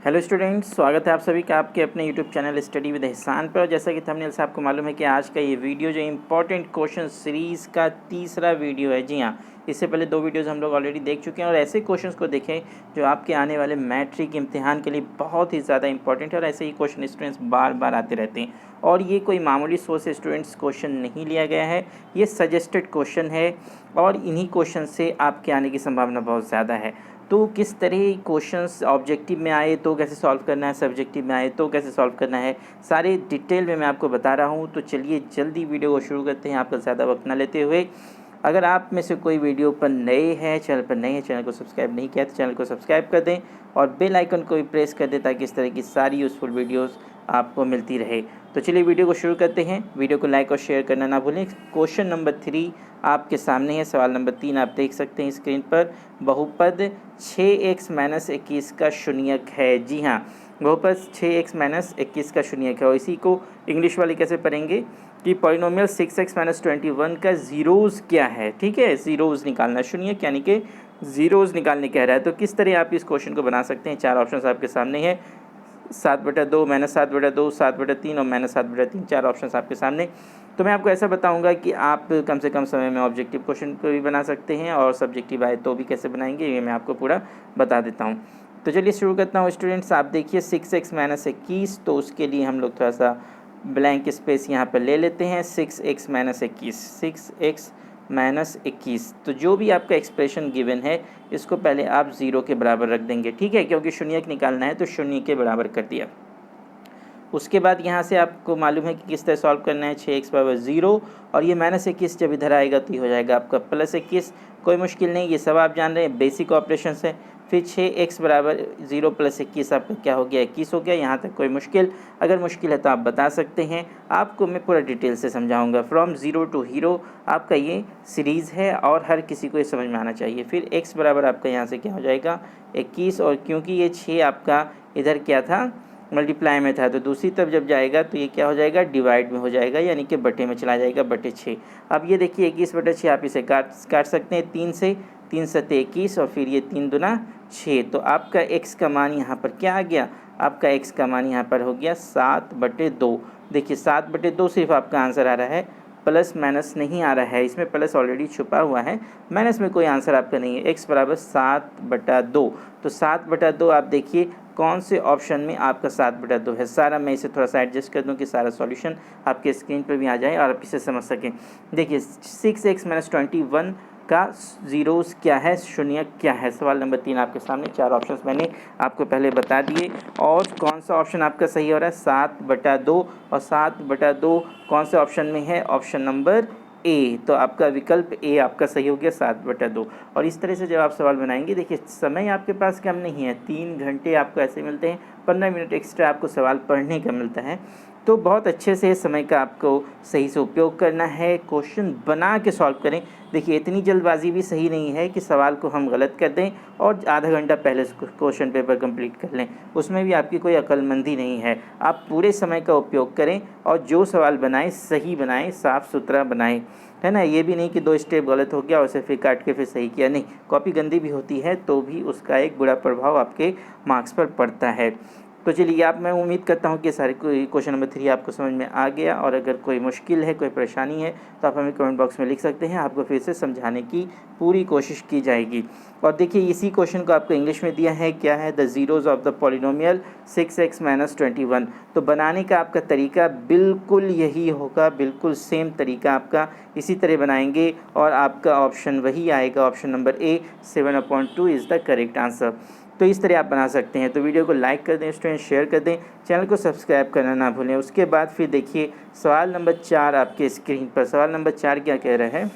Hello students, स्वागत है आप सभी का आपके अपने यूट्यूब चैनल स्टडी विद एहसान पर। और जैसा कि थंबनेल से आपको मालूम है कि आज का ये वीडियो जो इम्पोर्टेंट क्वेश्चन सीरीज़ का तीसरा वीडियो है। जी हाँ, इससे पहले 2 वीडियोज़ हम लोग ऑलरेडी देख चुके हैं और ऐसे क्वेश्चंस को देखें जो आपके आने वाले मैट्रिक इम्तिहान के लिए बहुत ही ज़्यादा इंपॉर्टेंट है। और ऐसे ही क्वेश्चन स्टूडेंट्स बार बार आते रहते हैं और ये कोई मामूली सोच से स्टूडेंट्स क्वेश्चन नहीं लिया गया है, ये सजेस्टेड क्वेश्चन है और इन्हीं क्वेश्चन से आपके आने की संभावना बहुत ज़्यादा है। तो किस तरह क्वेश्चंस ऑब्जेक्टिव में आए तो कैसे सॉल्व करना है, सब्जेक्टिव में आए तो कैसे सॉल्व करना है, सारे डिटेल में मैं आपको बता रहा हूँ। तो चलिए जल्दी वीडियो को शुरू करते हैं आपका ज़्यादा वक्त ना लेते हुए। अगर आप में से कोई वीडियो पर नए हैं, चैनल पर नए हैं, चैनल को सब्सक्राइब नहीं किया तो चैनल को सब्सक्राइब कर दें और बेल आइकन को भी प्रेस कर दें ताकि इस तरह की सारी यूज़फुल वीडियोस आपको मिलती रहे। तो चलिए वीडियो को शुरू करते हैं। वीडियो को लाइक और शेयर करना ना भूलें। क्वेश्चन नंबर 3 आपके सामने है। सवाल नंबर 3 आप देख सकते हैं स्क्रीन पर। बहुपद 6x - 21 का शून्यक है। जी हाँ, बहुपद 6x - 21 का शून्यक है। और इसी को इंग्लिश वाले कैसे पढ़ेंगे कि पॉलिनोमियल 6x - 21 का ज़ीरोज़ क्या है। ठीक है, ज़ीरोज़ निकालना, शून्यक यानी कि ज़ीरोज़ निकालने कह रहा है। तो किस तरह आप इस क्वेश्चन को बना सकते हैं, 4 ऑप्शन आपके सामने है। 7/2, -7/2, 7/3 और -7/3, 4 ऑप्शन आपके सामने। तो मैं आपको ऐसा बताऊंगा कि आप कम से कम समय में ऑब्जेक्टिव क्वेश्चन को भी बना सकते हैं और सब्जेक्टिव आए तो भी कैसे बनाएंगे ये मैं आपको पूरा बता देता हूँ। तो चलिए शुरू करता हूँ स्टूडेंट्स। आप देखिए 6x - 21, तो उसके लिए हम लोग थोड़ा सा ब्लैंक स्पेस यहाँ पर ले लेते हैं। 6x - 21, 6x - 21, तो जो भी आपका एक्सप्रेशन गिवन है इसको पहले आप 0 के बराबर रख देंगे। ठीक है, क्योंकि शून्यक निकालना है तो शून्य के बराबर कर दिया। उसके बाद यहाँ से आपको मालूम है कि किस तरह सॉल्व करना है। 6x = 0 और ये -21 जब इधर आएगा तो ये हो जाएगा आपका +21। कोई मुश्किल नहीं, ये सब आप जान रहे हैं, बेसिक ऑपरेशन है। फिर 6x = 0 + 21 आपका क्या हो गया, 21 हो गया। यहाँ तक कोई मुश्किल, अगर मुश्किल है तो आप बता सकते हैं, आपको मैं पूरा डिटेल से समझाऊंगा। फ्रॉम ज़ीरो टू हीरो आपका ये सीरीज़ है और हर किसी को ये समझ में आना चाहिए। फिर x बराबर आपका यहाँ से क्या हो जाएगा, 21। और क्योंकि ये 6 आपका इधर क्या था, मल्टीप्लाई में था, तो दूसरी तरफ जब जाएगा तो ये क्या हो जाएगा, डिवाइड में हो जाएगा, यानी कि बटे में चला जाएगा, बटे 6। अब ये देखिए 21/6 आप इसे काट सकते हैं 3 से, 3 × 21 और फिर ये 3 दूना 6। तो आपका x का मान यहाँ पर क्या आ गया, आपका x का मान यहाँ पर हो गया 7/2। देखिए 7/2 सिर्फ आपका आंसर आ रहा है, प्लस माइनस नहीं आ रहा है, इसमें प्लस ऑलरेडी छुपा हुआ है, माइनस में कोई आंसर आपका नहीं है। x = 7/2, तो 7/2 आप देखिए कौन से ऑप्शन में आपका 7/2 है। सारा मैं इसे थोड़ा सा एडजस्ट कर दूं कि सारा सॉल्यूशन आपके स्क्रीन पर भी आ जाए और आप इसे समझ सकें। देखिए 6x - 21 का ज़ीरोज़ क्या है, शून्यक क्या है। सवाल नंबर 3 आपके सामने, 4 ऑप्शंस मैंने आपको पहले बता दिए। और कौन सा ऑप्शन आपका सही हो रहा है, 7/2। और 7/2 कौन से ऑप्शन में है, ऑप्शन नंबर ए। तो आपका विकल्प ए आपका सही हो गया, 7/2। और इस तरह से जब आप सवाल बनाएंगे, देखिए समय आपके पास कम नहीं है, 3 घंटे आपको ऐसे मिलते हैं, 15 मिनट एक्स्ट्रा आपको सवाल पढ़ने का मिलता है। तो बहुत अच्छे से समय का आपको सही से उपयोग करना है, क्वेश्चन बना के सॉल्व करें। देखिए इतनी जल्दबाजी भी सही नहीं है कि सवाल को हम गलत कर दें और आधा घंटा पहले क्वेश्चन पेपर कंप्लीट कर लें, उसमें भी आपकी कोई अक्लमंदी नहीं है। आप पूरे समय का उपयोग करें और जो सवाल बनाएं सही बनाएं, साफ़ सुथरा बनाएं, है ना। ये भी नहीं कि 2 स्टेप गलत हो गया और उसे फिर काट के फिर सही किया, नहीं। कॉपी गंदी भी होती है तो भी उसका एक बुरा प्रभाव आपके मार्क्स पर पड़ता है। तो चलिए आप, मैं उम्मीद करता हूँ कि सारे क्वेश्चन नंबर 3 आपको समझ में आ गया। और अगर कोई मुश्किल है, कोई परेशानी है तो आप हमें कमेंट बॉक्स में लिख सकते हैं, आपको फिर से समझाने की पूरी कोशिश की जाएगी। और देखिए इसी क्वेश्चन को आपको इंग्लिश में दिया है, क्या है, the zeros of the polynomial 6x - 21। तो बनाने का आपका तरीका बिल्कुल यही होगा, बिल्कुल सेम तरीका आपका, इसी तरह बनाएंगे और आपका ऑप्शन वही आएगा, option number A, 7/2 is the correct answer. तो इस तरह आप बना सकते हैं। तो वीडियो को लाइक कर दें स्टूडेंट, शेयर कर दें, चैनल को सब्सक्राइब करना ना भूलें। उसके बाद फिर देखिए सवाल नंबर 4 आपके स्क्रीन पर। सवाल नंबर 4 क्या कह रहा है,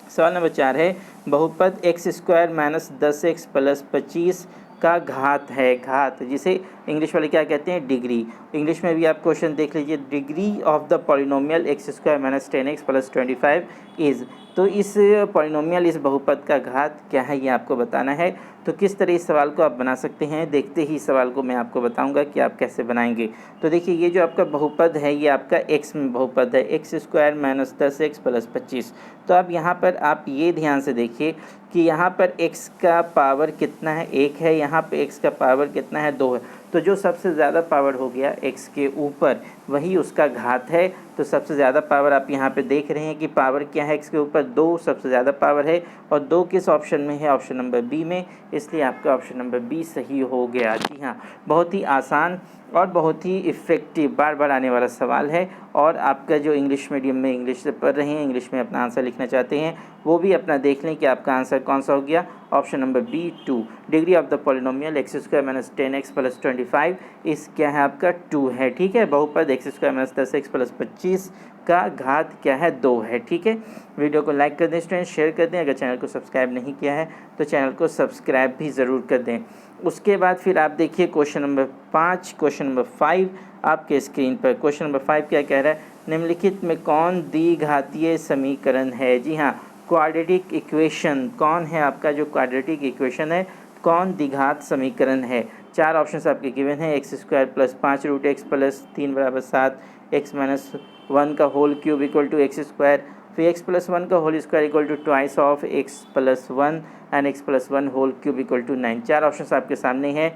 सवाल नंबर 4 है, बहुपद x² - 10x + 25 का घात है, घात जिसे इंग्लिश वाले क्या कहते हैं, डिग्री। इंग्लिश में भी आप क्वेश्चन देख लीजिए, degree of the polynomial x² - 10x + 25 is. तो इस पॉलिनोमियल, इस बहुपद का घात क्या है ये आपको बताना है। तो किस तरह इस सवाल को आप बना सकते हैं, देखते ही सवाल को मैं आपको बताऊंगा कि आप कैसे बनाएंगे। तो देखिए ये जो आपका बहुपद है ये आपका x में बहुपद है, x² - 10x + 25। तो अब यहाँ पर आप ये ध्यान से देखिए कि यहाँ पर x का पावर कितना है, 1 है, यहाँ पे x का पावर कितना है, 2 है। तो जो सबसे ज़्यादा पावर हो गया x के ऊपर वही उसका घात है। तो सबसे ज़्यादा पावर आप यहाँ पे देख रहे हैं कि पावर क्या है x के ऊपर 2 सबसे ज़्यादा पावर है, और 2 किस ऑप्शन में है, ऑप्शन नंबर बी में, इसलिए आपका ऑप्शन नंबर बी सही हो गया। जी हाँ, बहुत ही आसान और बहुत ही इफ़ेक्टिव बार बार आने वाला सवाल है। और आपका जो इंग्लिश मीडियम में इंग्लिश से पढ़ रहे हैं, इंग्लिश में अपना आंसर लिखना चाहते हैं, वो भी अपना देख लें कि आपका आंसर कौन सा हो गया। Option number B 2, degree of the polynomial x square minus 10x plus 25 इस क्या है आपका 2 है। ठीक है, बहुपद x square minus 10x plus 25 का घात क्या है 2 है। ठीक है, वीडियो को लाइक कर दें स्टूडेंट, शेयर कर दें। अगर चैनल को सब्सक्राइब नहीं किया है तो चैनल को सब्सक्राइब भी ज़रूर कर दें। उसके बाद फिर आप देखिए क्वेश्चन नंबर 5, क्वेश्चन नंबर 5 आपके स्क्रीन पर। क्वेश्चन नंबर 5 क्या कह रहा है, निम्नलिखित में कौन द्विघातीय समीकरण है। जी हाँ, क्वाड्रेटिक इक्वेशन कौन है आपका, जो क्वाड्रेटिक इक्वेशन है कौन द्विघात समीकरण है। 4 ऑप्शन आपके गिवन है, x square plus 5 root x plus 3 बराबर 7, एक्स माइनस 1 का whole cube equal to x square, फिर एक्स प्लस 1 का whole square equal to twice of x plus 1 and x plus 1 whole cube equal to 9। 4 option आपके सामने हैं।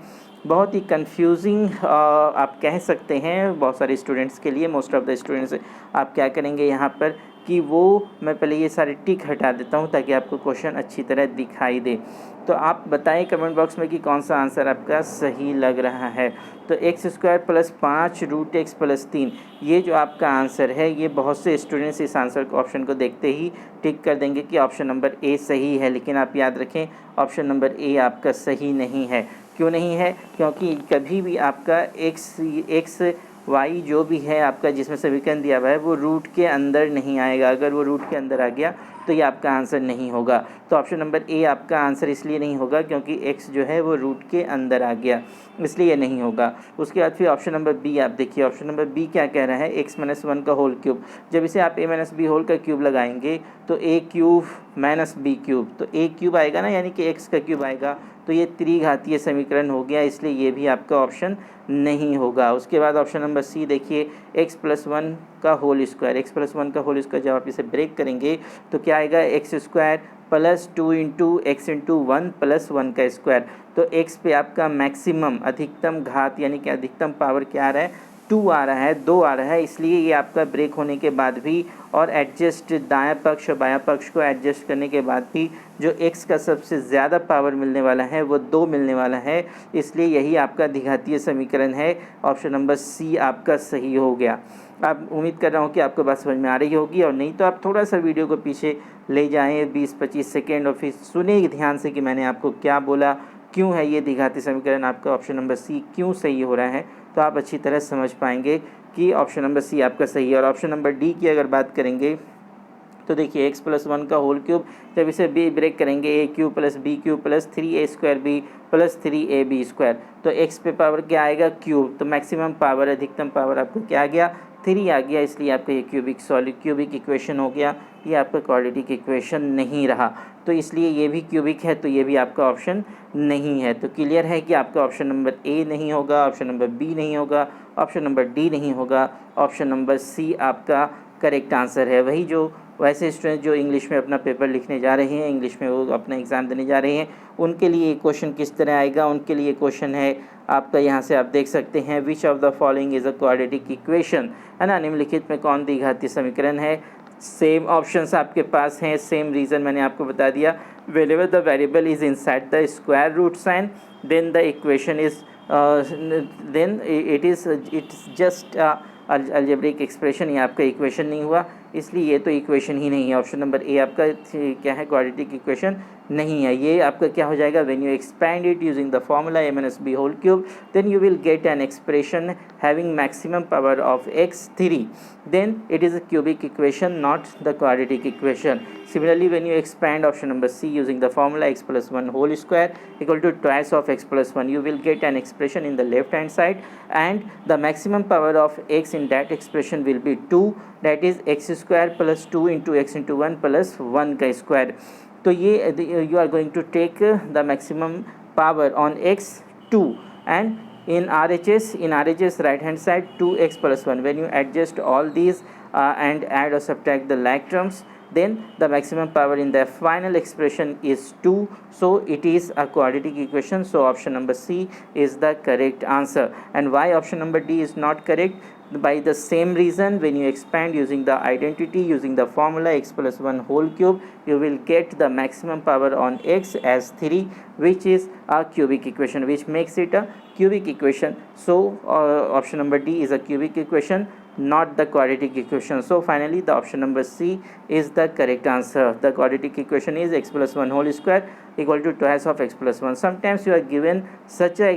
बहुत ही confusing आप कह सकते हैं बहुत सारे स्टूडेंट्स के लिए। मोस्ट ऑफ द स्टूडेंट्स आप क्या करेंगे यहाँ पर कि वो मैं पहले ये सारे टिक हटा देता हूँ ताकि आपको क्वेश्चन अच्छी तरह दिखाई दे। तो आप बताएं कमेंट बॉक्स में कि कौन सा आंसर आपका सही लग रहा है। तो x square plus 5 root x plus 3 ये जो आपका आंसर है, ये बहुत से स्टूडेंट्स इस आंसर को ऑप्शन को देखते ही टिक कर देंगे कि ऑप्शन नंबर ए सही है। लेकिन आप याद रखें ऑप्शन नंबर ए आपका सही नहीं है। क्यों नहीं है, क्योंकि कभी भी आपका एक्स वाई जो भी है आपका जिसमें समीकरण दिया हुआ है वो रूट के अंदर नहीं आएगा। अगर वो रूट के अंदर आ गया तो ये आपका आंसर नहीं होगा। तो ऑप्शन नंबर ए आपका आंसर इसलिए नहीं होगा क्योंकि एक्स जो है वो रूट के अंदर आ गया, इसलिए ये नहीं होगा। उसके बाद फिर ऑप्शन नंबर बी आप देखिए, ऑप्शन नंबर बी क्या कह रहा है, एक्स माइनस 1 का होल क्यूब। जब इसे आप ए माइनस बी होल का क्यूब लगाएंगे तो ए क्यूब माइनस बी क्यूब, तो ए क्यूब आएगा ना, यानी कि एक्स का क्यूब आएगा, तो ये त्रिघातीय समीकरण हो गया, इसलिए ये भी आपका ऑप्शन नहीं होगा। उसके बाद ऑप्शन नंबर सी देखिए, एक्स प्लस 1 का होल स्क्वायर, एक्स प्लस 1 का होल स्क्वायर जब आप इसे ब्रेक करेंगे तो क्या आएगा, x square plus 2 into x into 1 plus 1 का स्क्वायर। तो एक्स पे आपका मैक्सिमम अधिकतम घात यानी कि अधिकतम पावर क्या आ रहा है, 2 आ रहा है, 2 आ रहा है, इसलिए ये आपका ब्रेक होने के बाद भी और एडजस्ट दायां पक्ष और बायां पक्ष को एडजस्ट करने के बाद भी जो x का सबसे ज़्यादा पावर मिलने वाला है वो 2 मिलने वाला है, इसलिए यही आपका द्विघातीय समीकरण है। ऑप्शन नंबर सी आपका सही हो गया। अब उम्मीद कर रहा हूँ कि आपको बात समझ में आ रही होगी, और नहीं तो आप थोड़ा सा वीडियो को पीछे ले जाएँ 20-25 सेकेंड और फिर सुने ध्यान से कि मैंने आपको क्या बोला, क्यों है ये द्विघाती समीकरण आपका ऑप्शन नंबर सी क्यों सही हो रहा है, तो आप अच्छी तरह समझ पाएंगे कि ऑप्शन नंबर सी आपका सही है। और ऑप्शन नंबर डी की अगर बात करेंगे तो देखिए एक्स प्लस 1 का होल क्यूब, जब इसे बी ब्रेक करेंगे A cube plus B cube plus 3a square B plus 3ab square, तो एक्स पे पावर क्या आएगा, क्यूब, तो मैक्सिमम पावर अधिकतम पावर आपको क्या आ गया, 3 आ गया, इसलिए आपका ये क्यूबिक इक्वेशन हो गया, ये आपका क्वाड्रेटिक इक्वेशन नहीं रहा। तो इसलिए ये भी क्यूबिक है, तो ये भी आपका ऑप्शन नहीं है। तो क्लियर है कि आपका ऑप्शन नंबर ए नहीं होगा, ऑप्शन नंबर बी नहीं होगा, ऑप्शन नंबर डी नहीं होगा, ऑप्शन नंबर सी आपका करेक्ट आंसर है। वही जो वैसे स्टूडेंट जो इंग्लिश में अपना पेपर लिखने जा रहे हैं, इंग्लिश में वो अपना एग्ज़ाम देने जा रहे हैं, उनके लिए क्वेश्चन किस तरह आएगा, उनके लिए क्वेश्चन है आपका, यहाँ से आप देख सकते हैं, which of the following is a quadratic equation, है ना, निम्नलिखित में कौन द्विघातीय समीकरण है। सेम ऑप्शंस आपके पास हैं, सेम रीज़न मैंने आपको बता दिया, whenever the variable is inside the square root sign then the equation is then it's just algebraic expression, ये आपका इक्वेशन नहीं हुआ, इसलिए ये तो इक्वेशन ही नहीं है। ऑप्शन नंबर ए आपका क्या है, क्वाड्रेटिक इक्वेशन नहीं है। ये आपका क्या हो जाएगा, when you expand it using the formula a minus b whole cube then you will get an expression having maximum power of x 3, then it is a cubic equation not the quadratic equation. Similarly, when you expand option number C using the formula x plus 1 whole square equal to twice of x plus 1, you will get an expression in the left hand side, and the maximum power of x in that expression will be 2, that is x square plus 2 into x into 1 plus 1 का square. तो ये you are going to take the maximum power on x 2, and in RHS right hand side 2x plus 1, when you adjust all these and add or subtract the like terms, then the maximum power in the final expression is 2. So it is a quadratic equation. So option number C is the correct answer. And why option number D is not correct? By the same reason, when you expand using the identity, using the formula x plus 1 whole cube, you will get the maximum power on x as 3, which is a cubic equation, which makes it a cubic equation. So option number D is a cubic equation, not the quadratic equation. So finally the option number C is the correct answer. The quadratic equation is x plus 1 whole square equal to twice of x plus 1. Sometimes you are given such an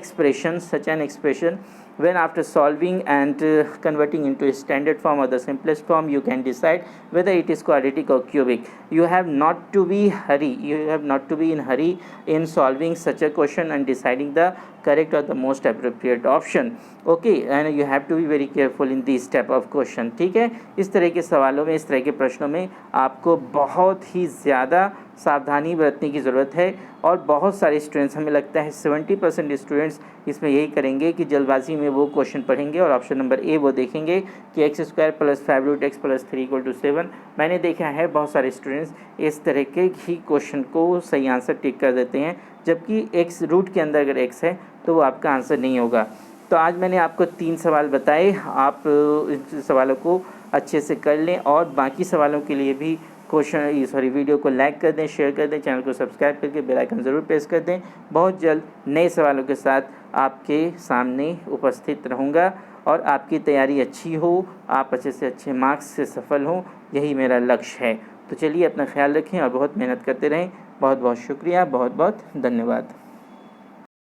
expression, when after solving and converting into a standard form or the simplest form, you can decide whether it is quadratic or cubic. You have not to be in hurry in solving such a question and deciding the correct or the most appropriate option. Okay, and you have to be very careful in this type of question. ठीक है, इस तरह के सवालों में, इस तरह के प्रश्नों में आपको बहुत ही ज़्यादा सावधानी बरतने की ज़रूरत है. और बहुत सारे स्टूडेंट्स, हमें लगता है 70% स्टूडेंट्स इसमें यही करेंगे कि जल्दबाजी में वो क्वेश्चन पढ़ेंगे और ऑप्शन नंबर ए वो देखेंगे कि x square plus 5 root x plus 3 equal to 7. मैंने देखा है बहुत सारे स्टूडेंट्स इस तरह के ही क्वेश्चन को सही आंसर टिक कर देते हैं, जबकि एक्स रूट के अंदर अगर एक्स है तो वो आपका आंसर नहीं होगा. तो आज मैंने आपको 3 सवाल बताए. आप इन सवालों को अच्छे से कर लें और बाकी सवालों के लिए भी वीडियो को लाइक कर दें, शेयर कर दें, चैनल को सब्सक्राइब करके बेल आइकन ज़रूर प्रेस कर दें. बहुत जल्द नए सवालों के साथ आपके सामने उपस्थित रहूँगा और आपकी तैयारी अच्छी हो, आप अच्छे से अच्छे मार्क्स से सफल हों, यही मेरा लक्ष्य है. तो चलिए अपना ख्याल रखें और बहुत मेहनत करते रहें. बहुत बहुत शुक्रिया, बहुत बहुत धन्यवाद.